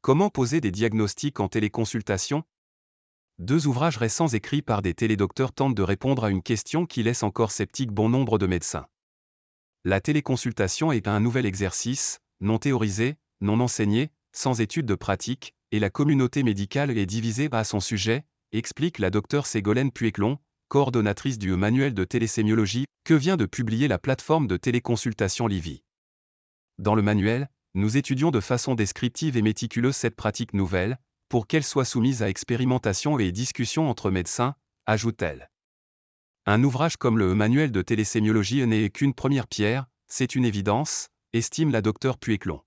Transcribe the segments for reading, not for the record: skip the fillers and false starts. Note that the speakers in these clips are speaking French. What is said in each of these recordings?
Comment poser des diagnostics en téléconsultation? Deux ouvrages récents écrits par des télédocteurs tentent de répondre à une question qui laisse encore sceptique bon nombre de médecins. La téléconsultation est un nouvel exercice, non théorisé, non enseigné, sans études de pratique, et la communauté médicale est divisée à son sujet, explique la docteure Ségolène Puéclon, coordonnatrice du manuel de télésémiologie, que vient de publier la plateforme de téléconsultation Livy. Dans le manuel, nous étudions de façon descriptive et méticuleuse cette pratique nouvelle, pour qu'elle soit soumise à expérimentation et discussion entre médecins, ajoute-t-elle. Un ouvrage comme le manuel de télésémiologie n'est qu'une première pierre, c'est une évidence, estime la docteure Puéclon.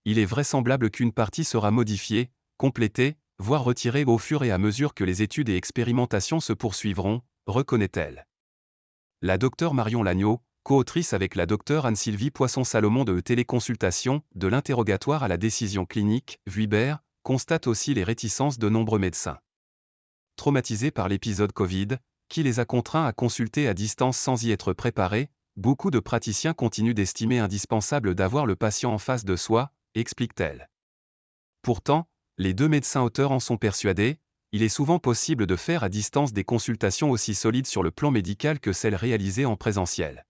Il est vraisemblable qu'une partie sera modifiée, complétée, voire retirée au fur et à mesure que les études et expérimentations se poursuivront, reconnaît-elle. La docteure Marion Lagneau, co-autrice avec la docteure Anne-Sylvie Poisson-Salomon de Téléconsultation, de l'interrogatoire à la décision clinique, Vuibert, constate aussi les réticences de nombreux médecins. Traumatisés par l'épisode Covid, qui les a contraints à consulter à distance sans y être préparés, beaucoup de praticiens continuent d'estimer indispensable d'avoir le patient en face de soi, explique-t-elle. Pourtant, les deux médecins auteurs en sont persuadés, il est souvent possible de faire à distance des consultations aussi solides sur le plan médical que celles réalisées en présentiel.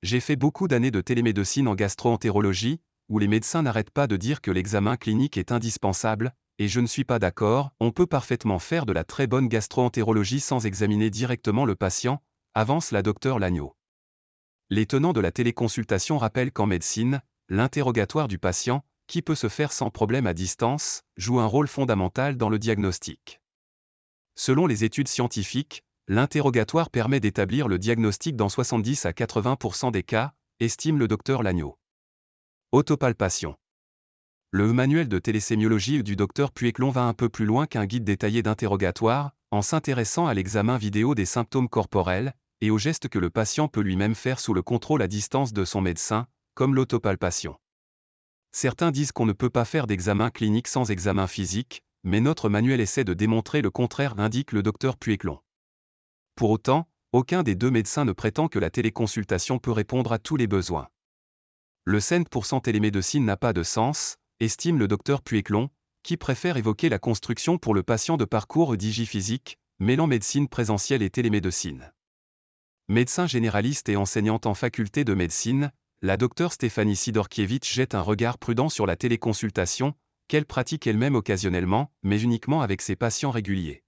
J'ai fait beaucoup d'années de télémédecine en gastro-entérologie, où les médecins n'arrêtent pas de dire que l'examen clinique est indispensable, et je ne suis pas d'accord, on peut parfaitement faire de la très bonne gastro-entérologie sans examiner directement le patient, avance la docteure Lagneau. Les tenants de la téléconsultation rappellent qu'en médecine, l'interrogatoire du patient, qui peut se faire sans problème à distance, joue un rôle fondamental dans le diagnostic. Selon les études scientifiques, l'interrogatoire permet d'établir le diagnostic dans 70 à 80% des cas, estime le docteur Lagneau. Autopalpation. Le manuel de télésémiologie du docteur Puéclon va un peu plus loin qu'un guide détaillé d'interrogatoire, en s'intéressant à l'examen vidéo des symptômes corporels, et aux gestes que le patient peut lui-même faire sous le contrôle à distance de son médecin, comme l'autopalpation. Certains disent qu'on ne peut pas faire d'examen clinique sans examen physique, mais notre manuel essaie de démontrer le contraire, indique le docteur Puéclon. Pour autant, aucun des deux médecins ne prétend que la téléconsultation peut répondre à tous les besoins. Le 100% télémédecine n'a pas de sens, estime le docteur Puéclon, qui préfère évoquer la construction pour le patient de parcours digiphysique, mêlant médecine présentielle et télémédecine. Médecin généraliste et enseignante en faculté de médecine, la docteure Stéphanie Sidorkiewicz jette un regard prudent sur la téléconsultation, qu'elle pratique elle-même occasionnellement, mais uniquement avec ses patients réguliers.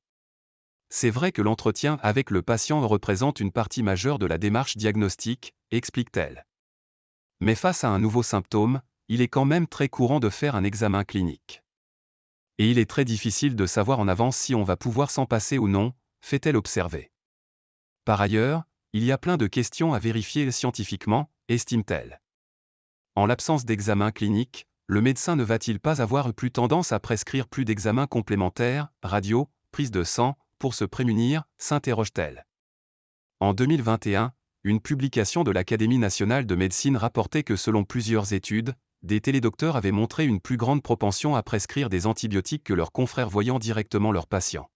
C'est vrai que l'entretien avec le patient représente une partie majeure de la démarche diagnostique, explique-t-elle. Mais face à un nouveau symptôme, il est quand même très courant de faire un examen clinique. Et il est très difficile de savoir en avance si on va pouvoir s'en passer ou non, fait-elle observer. Par ailleurs, il y a plein de questions à vérifier scientifiquement, estime-t-elle. En l'absence d'examen clinique, le médecin ne va-t-il pas avoir plus tendance à prescrire plus d'examens complémentaires, radio, prise de sang, pour se prémunir, s'interroge-t-elle. En 2021, une publication de l'Académie nationale de médecine rapportait que selon plusieurs études, des télédocteurs avaient montré une plus grande propension à prescrire des antibiotiques que leurs confrères voyant directement leurs patients.